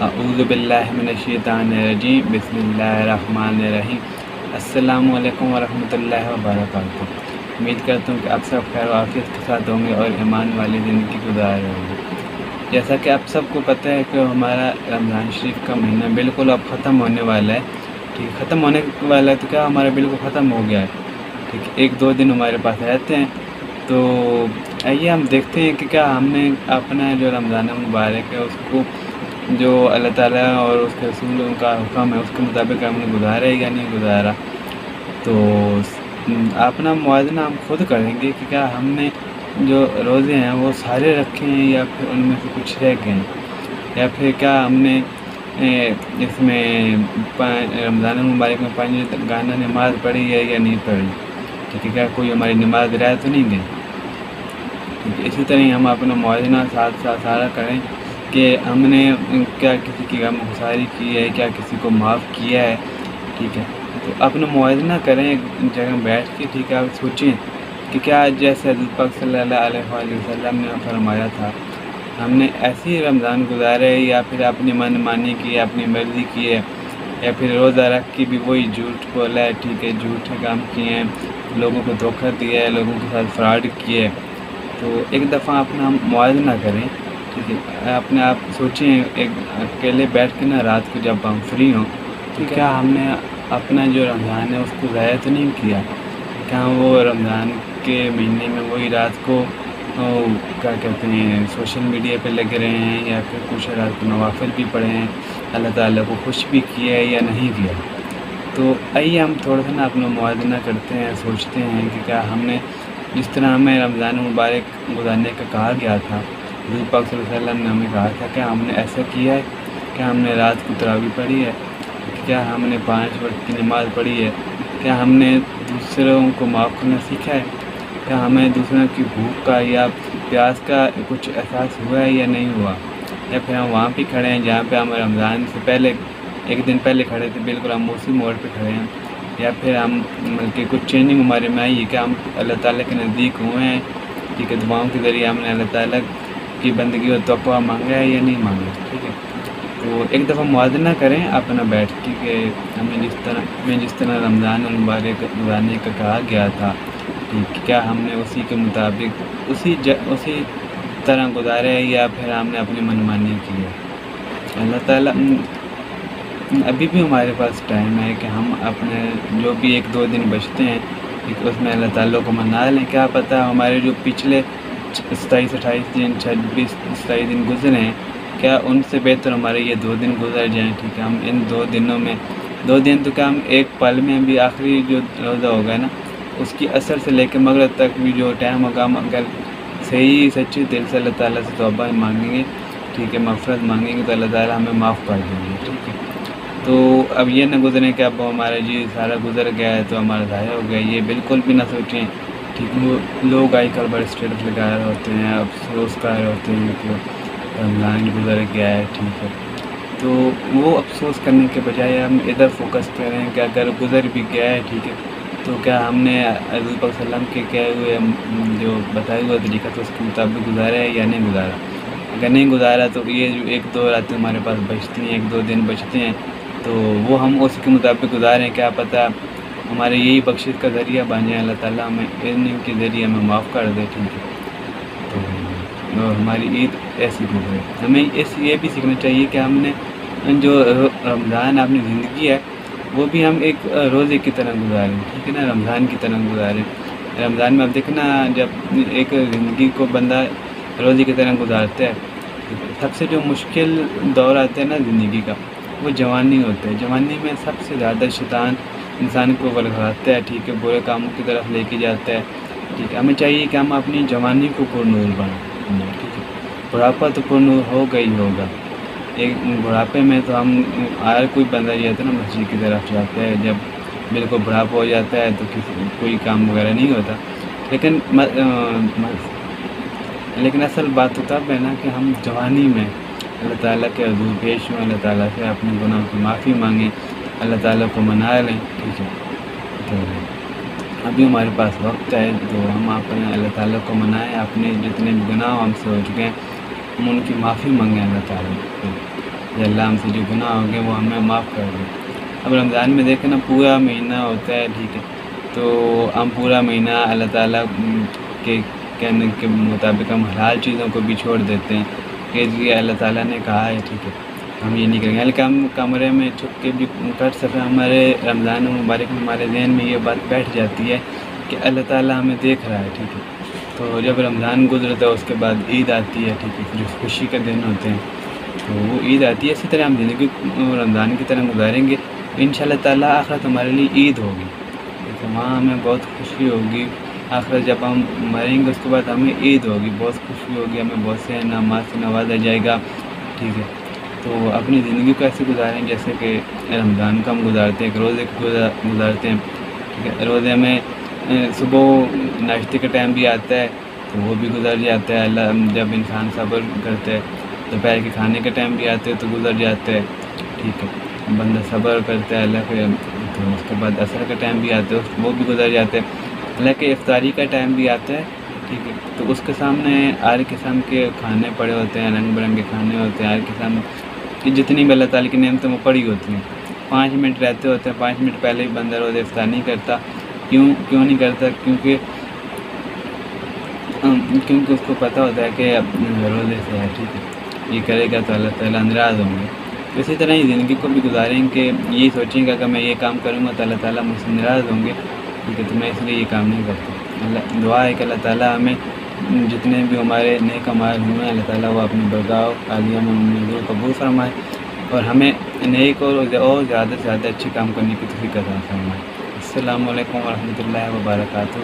اعوذ باللہ من الشیطان الرجیم، بسم اللہ الرحمن الرحیم۔ السلام علیکم ورحمۃ اللہ وبرکاتہ۔ امید کرتا ہوں کہ آپ سب خیر و عافیت کے ساتھ ہوں گے اور ایمان والی زندگی گزار رہے ہوں گے۔ جیسا کہ آپ سب کو پتہ ہے کہ ہمارا رمضان شریف کا مہینہ بالکل اب ختم ہونے والا ہے۔ ٹھیک، ختم ہونے والا ہے تو کیا ہمارا بالکل ختم ہو گیا ہے۔ ٹھیک، ایک دو دن ہمارے پاس رہتے ہیں، تو آئیے ہم دیکھتے ہیں کہ کیا ہم نے اپنا جو رمضان مبارک ہے اس کو جو اللہ تعالیٰ اور اس کے رسول کا حکم ہے اس کے مطابق ہم نے گزارا ہے یا نہیں گزارا۔ تو اپنا موازنہ ہم خود کریں گے کہ کیا ہم نے جو روزے ہیں وہ سارے رکھے ہیں یا پھر ان میں سے کچھ رہ گئے ہیں، یا پھر کیا ہم نے اس میں رمضان المبارک میں 5 گانا نماز پڑھی ہے یا نہیں پڑھی۔ ٹھیک ہے، کیا کوئی ہماری نماز رہ تو نہیں گئی۔ اسی طرح ہم اپنا موازنہ ساتھ ساتھ سارا کریں کہ ہم نے کیا کسی کی غم گساری کی ہے، کیا کسی کو معاف کیا ہے۔ ٹھیک ہے، تو اپنا موازنہ کریں ایک جگہ بیٹھ کے۔ ٹھیک ہے، آپ سوچیں کہ کیا جیسے حضرت پاک صلی اللہ علیہ وآلہ وسلم نے فرمایا تھا ہم نے ایسے ہی رمضان گزارے ہے، یا پھر اپنی من مانی کی ہے، اپنی مرضی کی ہے، یا پھر روزہ رکھ کے بھی وہی جھوٹ بولا ہے۔ ٹھیک ہے، جھوٹے کام کیے ہیں، لوگوں کو دھوکہ دیا ہے، لوگوں کے ساتھ فراڈ کیے ہے۔ تو ایک دفعہ اپنا موازنہ کریں۔ ٹھیک ہے، اپنے آپ سوچیں ایک اکیلے بیٹھ کے نا رات کو جب ہم فری ہوں تو کیا ہم نے اپنا جو رمضان ہے اس کو ضائع تو نہیں کیا۔ کیا وہ رمضان کے مہینے میں وہی رات کو کیا کہتے ہیں سوشل میڈیا پہ لگے رہے ہیں، یا پھر کچھ رات کو نوافل بھی پڑھے ہیں، اللہ تعالیٰ کو خوش بھی کیا ہے یا نہیں کیا۔ تو آئیے ہم تھوڑا سا نا اپنا موازنہ کرتے ہیں، سوچتے ہیں کہ کیا ہم نے جس طرح ہمیں رمضان مبارک گزارنے کا کہا گیا تھا، حضور پاک صلی اللہ علیہ وسلم نے ہمیں کہا تھا کہ ہم نے ایسا کیا ہے، کیا ہم نے رات کو تراویح پڑھی ہے، کیا ہم نے 5 وقت کی نماز پڑھی ہے، کیا ہم نے دوسروں کو معاف کرنا سیکھا ہے، کیا ہمیں دوسروں کی بھوک کا یا پیاس کا کچھ احساس ہوا ہے یا نہیں ہوا، یا پھر ہم وہاں پہ کھڑے ہیں جہاں پہ ہم رمضان سے پہلے ایک دن پہلے کھڑے تھے، بالکل ہم اسی موڑ پہ کھڑے ہیں، یا پھر ہم کہ کچھ چینجنگ ہمارے میں آئی ہے کہ ہم اللہ تعالیٰ کے نزدیک ہوئے ہیں۔ ٹھیک ہے، دعاؤں کے ذریعے ہم نے اللہ تعالیٰ کی بندگی اور توقع مانگا ہے یا نہیں مانگا۔ ٹھیک ہے، تو ایک دفعہ موازنہ کریں اپنا بیٹھ کے کہ ہمیں جس طرح رمضان المبارک گزارنے کا کہا گیا تھا، کیا ہم نے اسی کے مطابق اسی طرح گزارے ہے یا پھر ہم نے اپنی من مانی کی ہے۔ اللہ تعالیٰ ابھی بھی ہمارے پاس ٹائم ہے کہ ہم اپنے جو بھی 1-2 دن بچتے ہیں اس میں اللہ تعالیٰ کو منا لیں۔ کیا پتہ ہمارے جو پچھلے 27-28 دن 26-27 دن گزرے ہیں، کیا ان سے بہتر ہمارے یہ 2 دن گزر جائیں۔ ٹھیک ہے، ہم ان 2 دنوں میں 2 دن تو کیا ہم ایک پل میں بھی آخری جو روزہ ہوگا نا اس کی اثر سے لے کے مغرب تک بھی جو ٹائم ہوگا، ہم اگر صحیح سچے دل سے اللہ تعالیٰ سے توبہ مانگیں گے، ٹھیک ہے، مغفرت مانگیں گے تو اللہ تعالیٰ ہمیں معاف کر دیں گے۔ ٹھیک ہے، تو اب یہ نہ گزریں کہ اب ہمارا جی سارا گزر گیا ہے تو ہمارا ضائع ہو گیا، یہ بالکل بھی نہ سوچیں۔ ٹھیک، لوگ آج کل بڑے اسٹیٹس لگا رہے ہوتے ہیں، افسوس کر رہے ہوتے ہیں کہ رمضان گزر گیا ہے۔ ٹھیک ہے، تو وہ افسوس کرنے کے بجائے ہم ادھر فوکس کریں کہ اگر گزر بھی گیا ہے، ٹھیک ہے، تو کیا ہم نے حضور پاک صلی اللہ علیہ وسلم کے کہے ہوئے جو بتائے ہوئے طریقہ تو اس کے مطابق گزارا ہے یا نہیں گزارا۔ اگر نہیں گزارا تو یہ جو 1-2 راتیں ہمارے پاس بچتی ہیں، 1-2 دن بچتے ہیں، تو وہ ہم اس کے مطابق گزاریں۔ کیا پتہ ہمارے یہی بخشش کا ذریعہ بن جائے، اللہ تعالیٰ ہمیں علم کے ذریعے ہمیں معاف کر دے۔ ٹھیک ہے، تو ہماری عید ایسی گزرے۔ ہمیں یہ بھی سیکھنا چاہیے کہ ہم نے جو رمضان اپنی زندگی ہے وہ بھی ہم ایک روزے کی طرح گزاریں۔ ٹھیک ہے نا، رمضان کی طرح گزاریں۔ رمضان میں اب دیکھنا جب ایک زندگی کو بندہ روزے کی طرح گزارتا ہے، سب سے جو مشکل دور آتا ہے نا زندگی کا وہ جوانی ہوتا ہے۔ جوانی میں سب سے زیادہ شیطان انسان کو ورگلاتا ہے، ٹھیک ہے، برے کاموں کی طرف لے کے جاتا ہے۔ ٹھیک ہے، ہمیں چاہیے کہ ہم اپنی جوانی کو پرنور بنائیں۔ ٹھیک ہے، بڑھاپا تو پرنور ہوگا ہی ہوگا۔ ایک بڑھاپے میں تو ہم ہر کوئی بندہ جاتا ہے نا مسجد کی طرف جاتا ہے، جب بالکل بڑھاپا ہو جاتا ہے تو کوئی کام وغیرہ نہیں ہوتا۔ لیکن اصل بات تو تب ہے نا کہ ہم جوانی میں اللہ تعالیٰ کے حضور پیش ہوں، اللہ تعالیٰ سے اپنے گناہوں کی معافی مانگیں، اللہ تعالیٰ کو منا لیں۔ ٹھیک ہے، تو ابھی ہمارے پاس وقت ہے تو ہم اپنے اللہ تعالیٰ کو منائیں، اپنے جتنے بھی گناہ ہم سے ہو چکے ہیں ہم ان کی معافی مانگیں اللہ تعالیٰ سے۔ یا اللہ ہم سے جو گناہ ہو گئے وہ ہمیں معاف کر دے۔ اب رمضان میں دیکھیں نا پورا مہینہ ہوتا ہے، ٹھیک ہے، تو ہم پورا مہینہ اللہ تعالیٰ کے کہنے کے مطابق ہم حلال چیزوں کو بھی چھوڑ دیتے ہیں کہ یہ اللہ تعالیٰ نے کہا ہے، ٹھیک ہے، ہم یہ نہیں کریں گے، بلکہ ہم کمرے میں چھپ کے بھی کر سکیں۔ ہمارے رمضان مبارک میں ہمارے ذہن میں یہ بات بیٹھ جاتی ہے کہ اللہ تعالیٰ ہمیں دیکھ رہا ہے، ٹھیک ہے۔ تو جب رمضان گزرتا ہے اس کے بعد عید آتی ہے، ٹھیک ہے، جو خوشی کے دن ہوتے ہیں، تو وہ عید آتی ہے۔ اسی طرح ہم زندگی رمضان کی طرح گزاریں گے، انشاءاللہ تعالیٰ آخرت ہمارے لیے عید ہوگی، ٹھیک ہے، وہاں ہمیں بہت خوشی ہوگی۔ آخرت جب ہم مریں گے اس کے بعد ہمیں عید ہوگی، بہت خوشی ہوگی، ہمیں بہت سے انعامات سے نوازا جائے گا، ٹھیک ہے۔ تو اپنی زندگی کو ایسے گزاریں جیسے کہ رمضان کا ہم گزارتے ہیں، ایک روزے کو گزارتے ہیں، ٹھیک ہے۔ روزے میں صبح ناشتے کا ٹائم بھی آتا ہے تو وہ بھی گزر جاتا ہے، اللہ جب انسان صبر کرتا ہے، دوپہر کے کھانے کا ٹائم بھی آتا ہے تو گزر جاتا ہے، ٹھیک ہے، بندہ صبر کرتا ہے اللہ کے، تو اس کے بعد عصر کا ٹائم بھی آتا ہے وہ بھی گزر جاتا ہے، اللہ کے افطاری کا ٹائم بھی آتا ہے، ٹھیک ہے، تو اس کے سامنے ہر قسم کے کھانے پڑے ہوتے ہیں، رنگ برنگے کھانے ہوتے ہیں، ہر قسم کی جتنی بھی اللہ تعالیٰ کی نعمتیں وہ پڑی ہوتی ہیں۔ 5 منٹ رہتے ہوتے ہیں، 5 منٹ پہلے ہی بندہ روزہ افطار نہیں کرتا، کیوں نہیں کرتا؟ کیونکہ اس کو پتہ ہوتا ہے کہ اب روزے سے ہے، ٹھیک ہے، یہ کرے گا تو اللہ تعالیٰ ناراض ہوں گے۔ اسی طرح ہی زندگی کو بھی گزاریں کہ یہی سوچیں گا کہ میں یہ کام کروں گا تو اللہ تعالیٰ مجھ سے ناراض ہوں گے، ٹھیک ہے، تو میں اس لیے یہ کام نہیں کرتا۔ دعا ہے کہ اللہ تعالیٰ ہمیں جتنے بھی ہمارے نیک اعمال ہوئے ہیں اللہ تعالیٰ وہ اپنی برگاہ عالیہ میں منظور قبول فرمائے اور ہمیں نیک اور زیادہ سے زیادہ اچھے کام کرنے کی توفیق عطا فرمائے۔ السلام علیکم ورحمۃ اللہ وبرکاتہ۔